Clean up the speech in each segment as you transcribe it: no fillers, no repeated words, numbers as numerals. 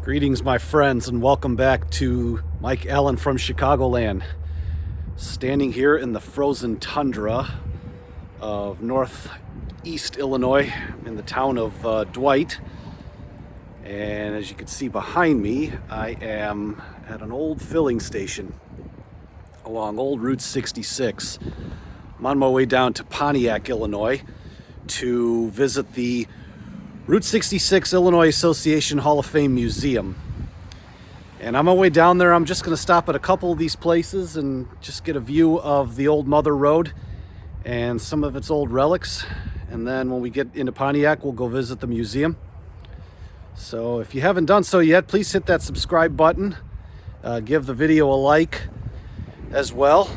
Greetings, my friends, and welcome back to Mike Allen from Chicagoland. Standing here in the frozen tundra of northeast Illinois in the town of Dwight. And as you can see behind me, I am at an old filling station along old Route 66. I'm on my way down to Pontiac, Illinois to visit the Route 66 Illinois Association Hall of Fame Museum. And on my way down there, I'm just going to stop at a couple of these places and just get a view of the old Mother Road and some of its old relics. And then when we get into Pontiac, we'll go visit the museum. So if you haven't done so yet, please hit that subscribe button. Give the video a like as well.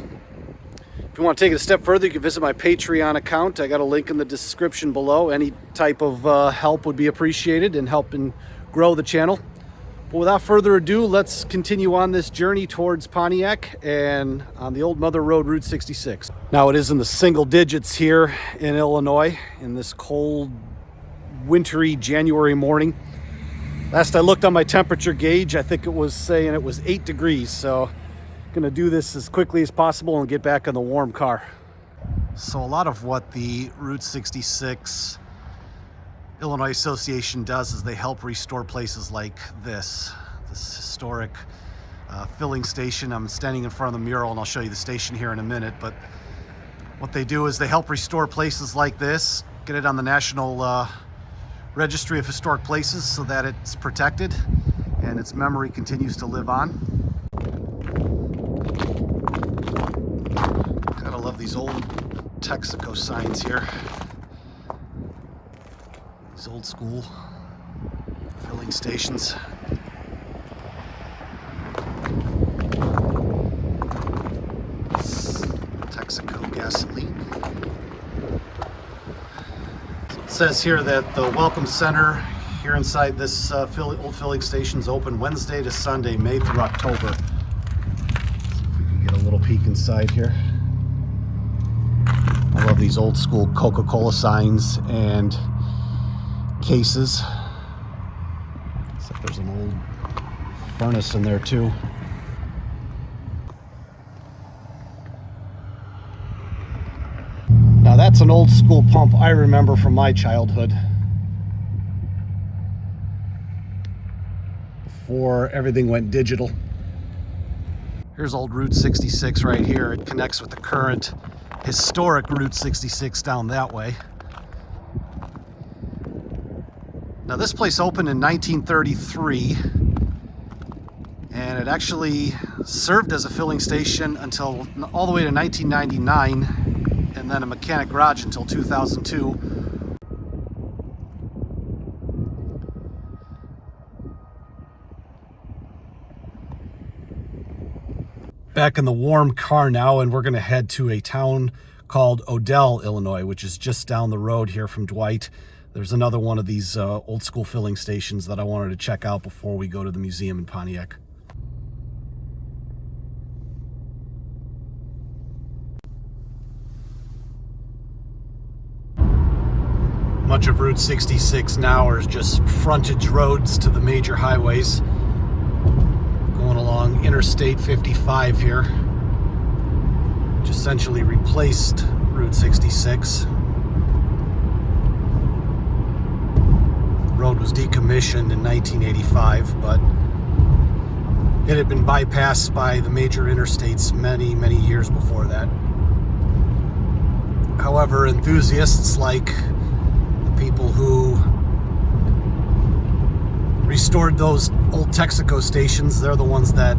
If you want to take it a step further, you can visit my Patreon account. I got a link in the description below. Any type of help would be appreciated in helping grow the channel. But without further ado, let's continue on this journey towards Pontiac and on the old Mother Road, Route 66. Now it is in the single digits here in Illinois in this cold, wintry January morning. Last I looked on my temperature gauge, I think it was saying it was 8 degrees. So gonna do this as quickly as possible and get back in the warm car. So a lot of what the Route 66 Illinois Association does is they help restore places like this historic filling station. I'm standing in front of the mural and I'll show you the station here in a minute, but what they do is they help restore places like this, get it on the National Registry of Historic Places so that it's protected and its memory continues to live on. Gotta love these old Texaco signs here. These old school filling stations. Texaco gasoline. So it says here that the Welcome Center here inside this old filling station is open Wednesday to Sunday, May through October. See if we can get a little peek inside here. I love these old school Coca-Cola signs and cases. Looks like there's an old furnace in there too. Now that's an old school pump I remember from my childhood. Before everything went digital. Here's old Route 66 right here. It connects with the current historic Route 66 down that way. Now this place opened in 1933 and it actually served as a filling station until all the way to 1999 and then a mechanic garage until 2002. Back in the warm car now, and we're going to head to a town called Odell, Illinois, which is just down the road here from Dwight. There's another one of these old school filling stations that I wanted to check out before we go to the museum in Pontiac. Much of Route 66 now are just frontage roads to the major highways. Going along Interstate 55 here, which essentially replaced Route 66. The road was decommissioned in 1985, but it had been bypassed by the major interstates many, many years before that. However, enthusiasts like the people who restored those old Texaco stations, they're the ones that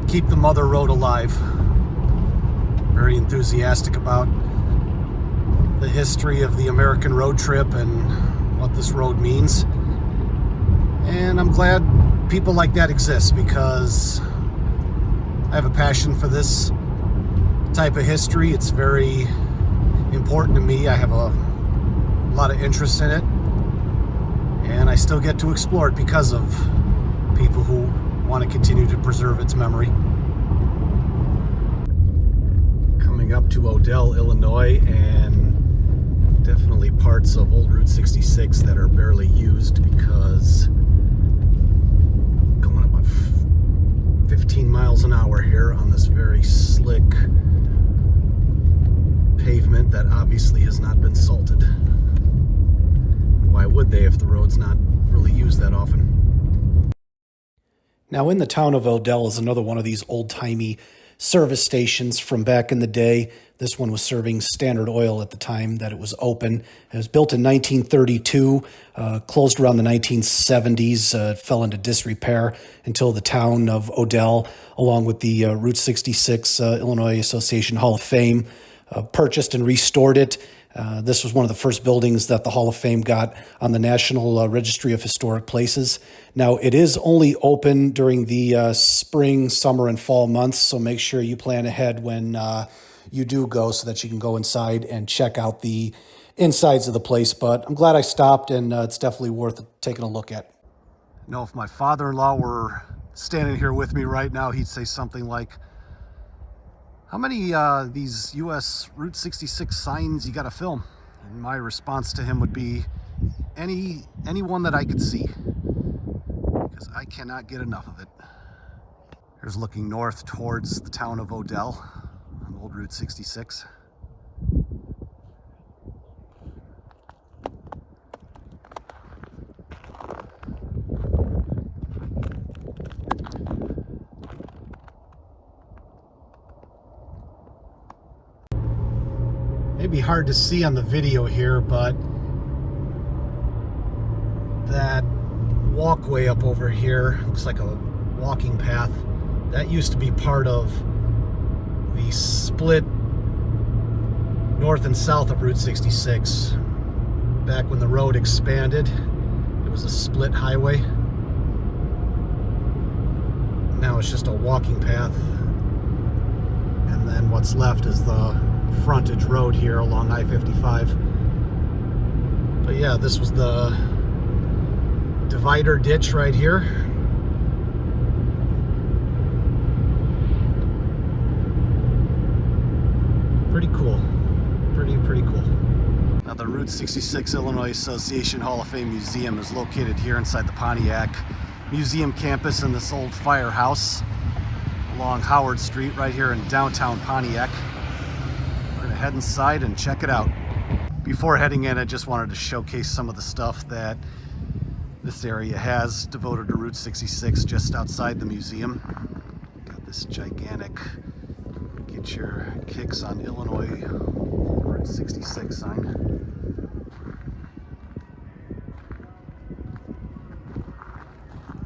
keep the Mother Road alive. Very enthusiastic about the history of the American road trip and what this road means. And I'm glad people like that exist, because I have a passion for this type of history. It's very important to me. I have a lot of interest in it, and I still get to explore it because of people who want to continue to preserve its memory. Coming up to Odell, Illinois, and definitely parts of Old Route 66 that are barely used because going about 15 miles an hour here on this very slick pavement that obviously has not been salted. Why would they if the road's not really used that often? Now, in the town of Odell is another one of these old-timey service stations from back in the day. This one was serving Standard Oil at the time that it was open. It was built in 1932, closed around the 1970s. It fell into disrepair until the town of Odell, along with the Route 66 Illinois Association Hall of Fame, purchased and restored it. This was one of the first buildings that the Hall of Fame got on the National Registry of Historic Places. Now, it is only open during the spring, summer, and fall months, so make sure you plan ahead when you do go so that you can go inside and check out the insides of the place. But I'm glad I stopped, and it's definitely worth taking a look at. Now, if my father-in-law were standing here with me right now, he'd say something like, "How many these US Route 66 signs you got to film?" And my response to him would be, any one that I could see, because I cannot get enough of it. Here's looking north towards the town of Odell on Old Route 66. Maybe hard to see on the video here, but that walkway up over here looks like a walking path. That used to be part of the split north and south of Route 66. Back when the road expanded, it was a split highway. Now it's just a walking path. And then what's left is the frontage road here along I-55. But yeah, this was the divider ditch right here. Pretty cool. Pretty cool. Now, the Route 66 Illinois Association Hall of Fame Museum is located here inside the Pontiac Museum campus in this old firehouse along Howard Street right here in downtown Pontiac. We're gonna head inside and check it out. Before heading in, I just wanted to showcase some of the stuff that this area has devoted to Route 66 just outside the museum. Got this gigantic "Get Your Kicks on Illinois Route 66" sign.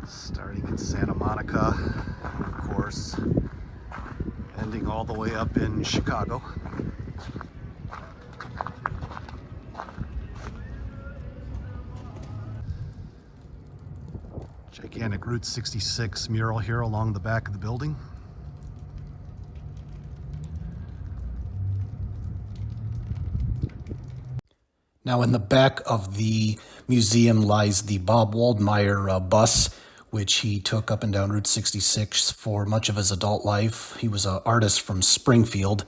Starting in Santa Monica, and of course, ending all the way up in Chicago. Gigantic Route 66 mural here along the back of the building. Now, in the back of the museum lies the Bob Waldmeyer bus, which he took up and down Route 66 for much of his adult life. He was an artist from Springfield.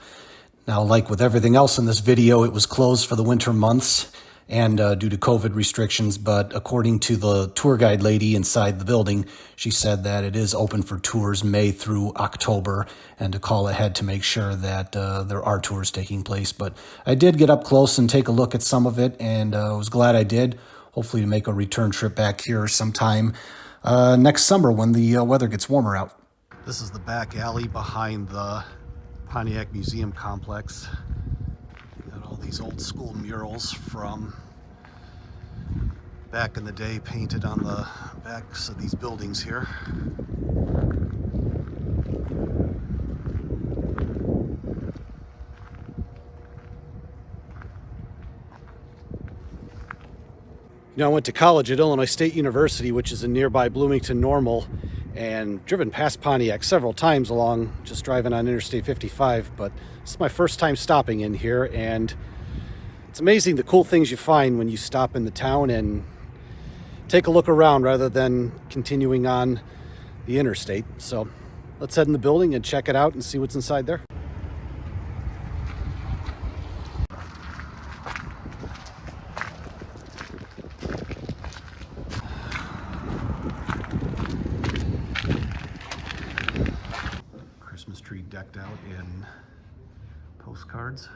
Now, like with everything else in this video, it was closed for the winter months and due to COVID restrictions, but according to the tour guide lady inside the building, she said that it is open for tours May through October, and to call ahead to make sure that there are tours taking place. But I did get up close and take a look at some of it, and I was glad I did. Hopefully to make a return trip back here sometime next summer when the weather gets warmer out. This is the back alley behind the Pontiac Museum complex. Got all these old school murals from back in the day painted on the backs of these buildings here. You know, I went to college at Illinois State University, which is in nearby Bloomington Normal, and driven past Pontiac several times along just driving on Interstate 55, but this is my first time stopping in here, and it's amazing the cool things you find when you stop in the town and take a look around rather than continuing on the interstate. So let's head in the building and check it out and see what's inside there. Christmas tree decked out in postcards.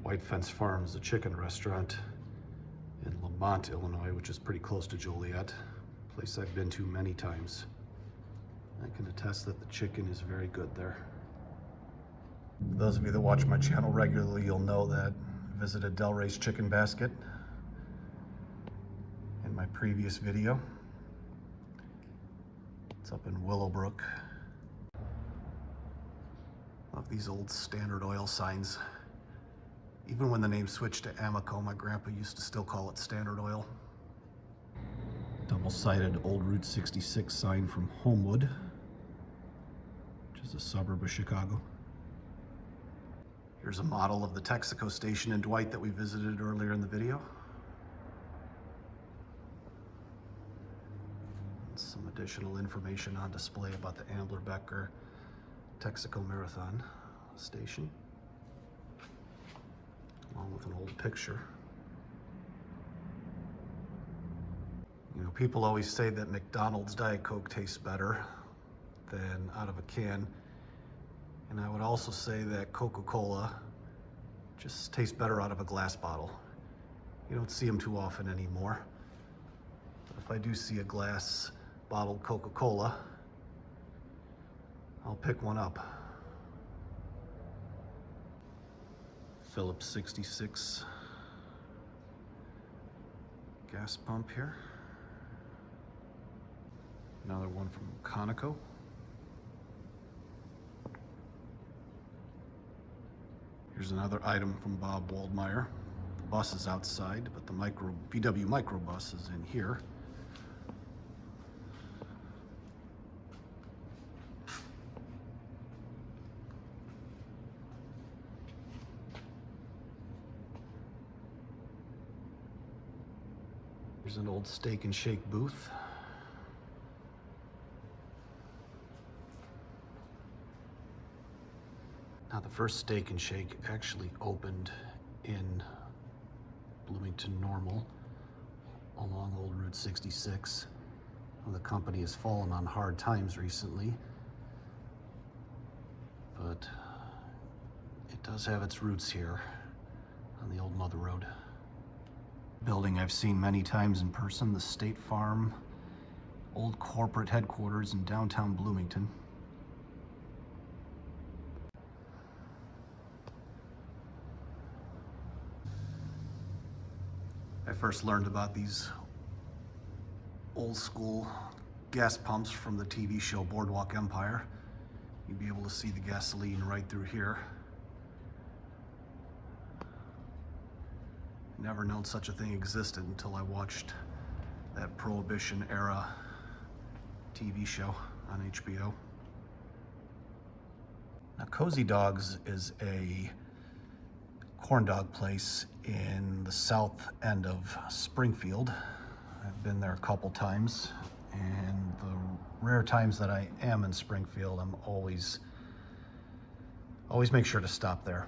White Fence Farms, a chicken restaurant in Lamont, Illinois, which is pretty close to Joliet, a place I've been to many times. I can attest that the chicken is very good there. For those of you that watch my channel regularly, you'll know that I visited Delray's Chicken Basket in my previous video. It's up in Willowbrook. Love these old Standard Oil signs. Even when the name switched to Amoco, my grandpa used to still call it Standard Oil. Double-sided old Route 66 sign from Homewood, which is a suburb of Chicago. Here's a model of the Texaco station in Dwight that we visited earlier in the video. And some additional information on display about the Ambler-Becker Texaco Marathon station, along with an old picture. You know, people always say that McDonald's Diet Coke tastes better than out of a can. And I would also say that Coca-Cola just tastes better out of a glass bottle. You don't see them too often anymore. But if I do see a glass bottled Coca-Cola, I'll pick one up. Phillips 66 gas pump here. Another one from Conoco. Here's another item from Bob Waldmeyer. The bus is outside, but the VW microbus is in here. Here's an old Steak and Shake booth. Now, the first Steak and Shake actually opened in Bloomington Normal along old Route 66. Well, the company has fallen on hard times recently, but it does have its roots here on the old Mother Road. Building I've seen many times in person, the State Farm old corporate headquarters in downtown Bloomington. I first learned about these old school gas pumps from the TV show Boardwalk Empire. You'd be able to see the gasoline right through here. Never known such a thing existed until I watched that Prohibition era TV show on HBO. Now, Cozy Dogs is a corn dog place in the south end of Springfield. I've been there a couple times, and the rare times that I am in Springfield, I'm always make sure to stop there.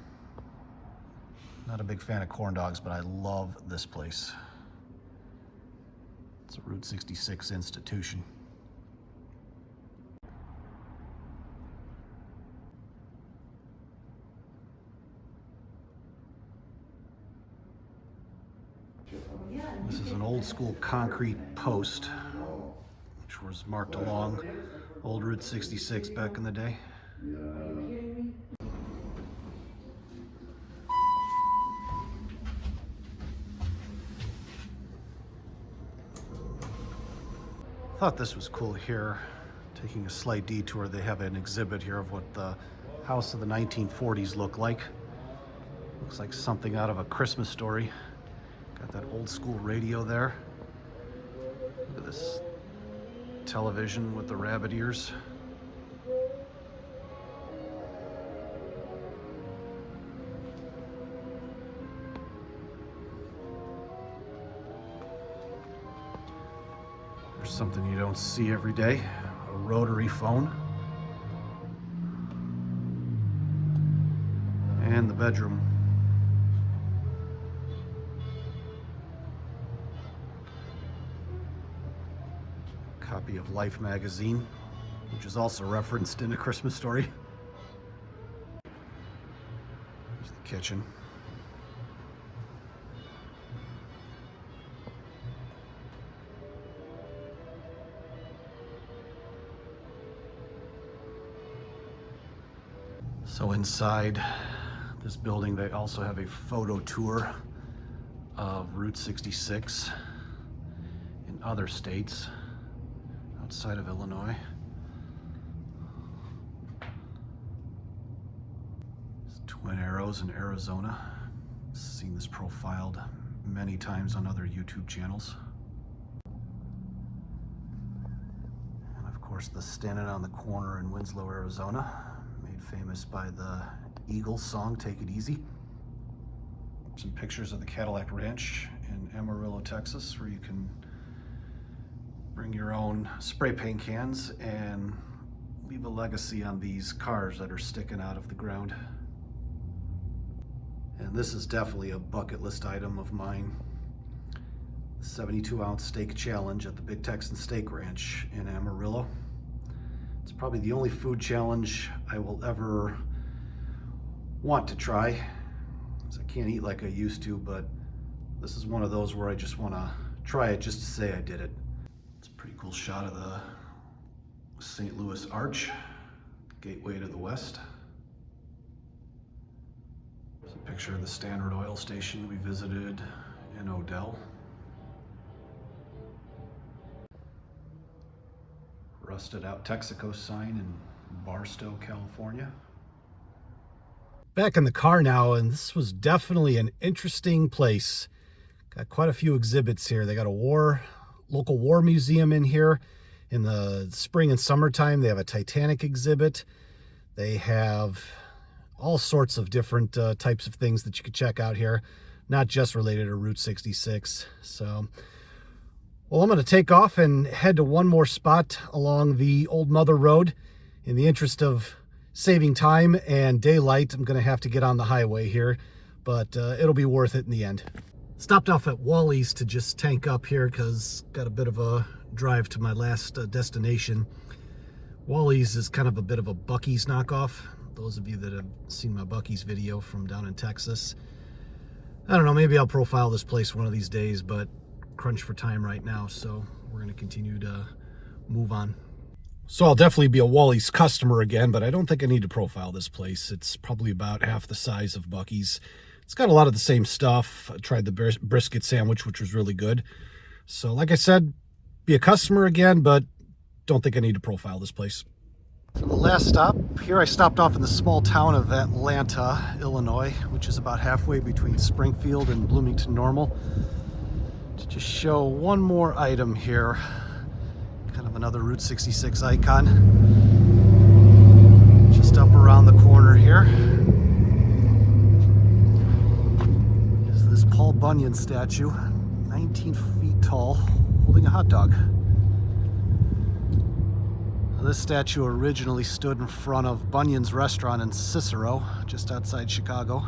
Not a big fan of corn dogs, but I love this place. It's a Route 66 institution. This is an old school concrete post, which was marked along old Route 66 back in the day. Thought this was cool here. Taking a slight detour, they have an exhibit here of what the house of the 1940s looked like. Looks like something out of A Christmas Story. Got that old school radio there. Look at this television with the rabbit ears. There's something you don't see every day, a rotary phone. And the bedroom. Copy of Life magazine, which is also referenced in A Christmas Story. There's the kitchen. So inside this building, they also have a photo tour of Route 66 in other states outside of Illinois. It's Twin Arrows in Arizona. Seen this profiled many times on other YouTube channels. And of course, the Standing on the Corner in Winslow, Arizona, made famous by the Eagles song, Take It Easy. Some pictures of the Cadillac Ranch in Amarillo, Texas, where you can bring your own spray paint cans and leave a legacy on these cars that are sticking out of the ground. And this is definitely a bucket list item of mine. The 72-ounce steak challenge at the Big Texan Steak Ranch in Amarillo. It's probably the only food challenge I will ever want to try, because I can't eat like I used to, but this is one of those where I just want to try it just to say I did it. It's a pretty cool shot of the St. Louis Arch, gateway to the west. There's a picture of the Standard Oil station we visited in Odell. Rusted out Texaco sign in Barstow, California. Back in the car now, and this was definitely an interesting place. Got quite a few exhibits here. They got a local war museum in here. In the spring and summertime, they have a Titanic exhibit. They have all sorts of different types of things that you could check out here, not just related to Route 66. So, well, I'm going to take off and head to one more spot along the Old Mother Road. In the interest of saving time and daylight, I'm going to have to get on the highway here, but it'll be worth it in the end. Stopped off at Wally's to just tank up here because got a bit of a drive to my last destination. Wally's is kind of a bit of a Buc-ee's knockoff. Those of you that have seen my Buc-ee's video from down in Texas, I don't know, maybe I'll profile this place one of these days, but crunch for time right now, so we're going to continue to move on. So I'll definitely be a Wally's customer again, but I don't think I need to profile this place. It's probably about half the size of Buc-ee's. It's got a lot of the same stuff. I tried the brisket sandwich, which was really good. So like I said, be a customer again, but don't think I need to profile this place. For the last stop, here I stopped off in the small town of Atlanta, Illinois, which is about halfway between Springfield and Bloomington Normal, to just show one more item here. Kind of another Route 66 icon. Just up around the corner here is this Paul Bunyan statue, 19 feet tall, holding a hot dog. Now, this statue originally stood in front of Bunyan's restaurant in Cicero, just outside Chicago,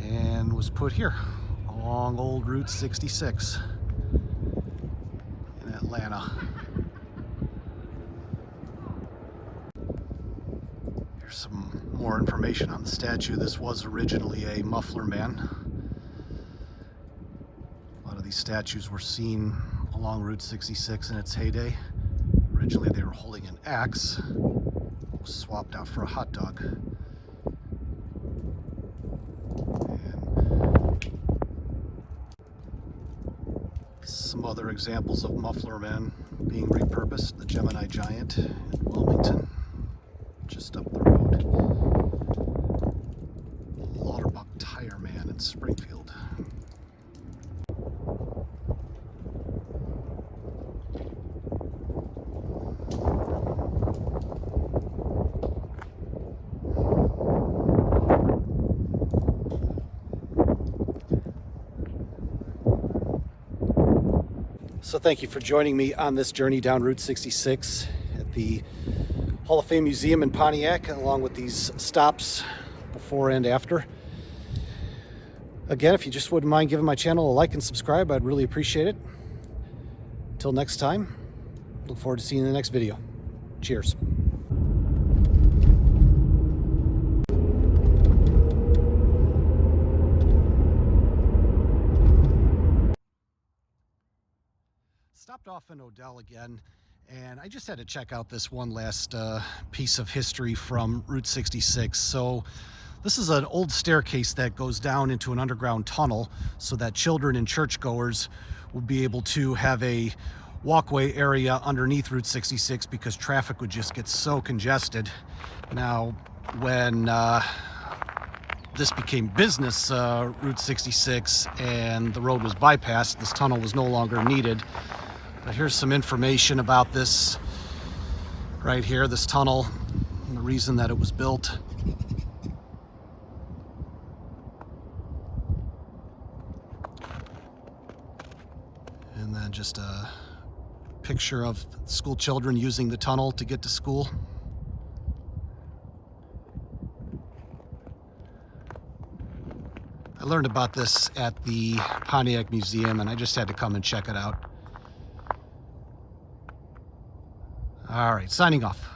and was put here along old Route 66 in Atlanta. Here's some more information on the statue. This was originally a muffler man. A lot of these statues were seen along Route 66 in its heyday. Originally they were holding an axe, swapped out for a hot dog. Some other examples of muffler men being repurposed: the Gemini Giant in Wilmington, just up the road. The Lauterbach Tire Man in Springfield. And the Bunyan statue, 19 feet tall, holding a hot dog. Here's some more information on the statue. This was originally a muffler man. A lot of these statues were seen along Route 66 in its heyday. Originally they were holding an axe, swapped out for a hot dog. Some other examples of muffler men being repurposed: the Gemini Giant in Wilmington, just up the road. So thank you for joining me on this journey down Route 66 at the Hall of Fame Museum in Pontiac, along with these stops before and after. Again, if you just wouldn't mind giving my channel a like and subscribe, I'd really appreciate it. Until next time, look forward to seeing you in the next video. Cheers. Stopped off in Odell again, and I just had to check out this one last piece of history from Route 66. So this is an old staircase that goes down into an underground tunnel so that children and churchgoers will be able to have a walkway area underneath Route 66 because traffic would just get so congested. Now, when this became business Route 66 and the road was bypassed, this tunnel was no longer needed. But here's some information about this right here, this tunnel, and the reason that it was built. And then just a picture of school children using the tunnel to get to school. I learned about this at the Pontiac Museum, and I just had to come and check it out. All right, signing off.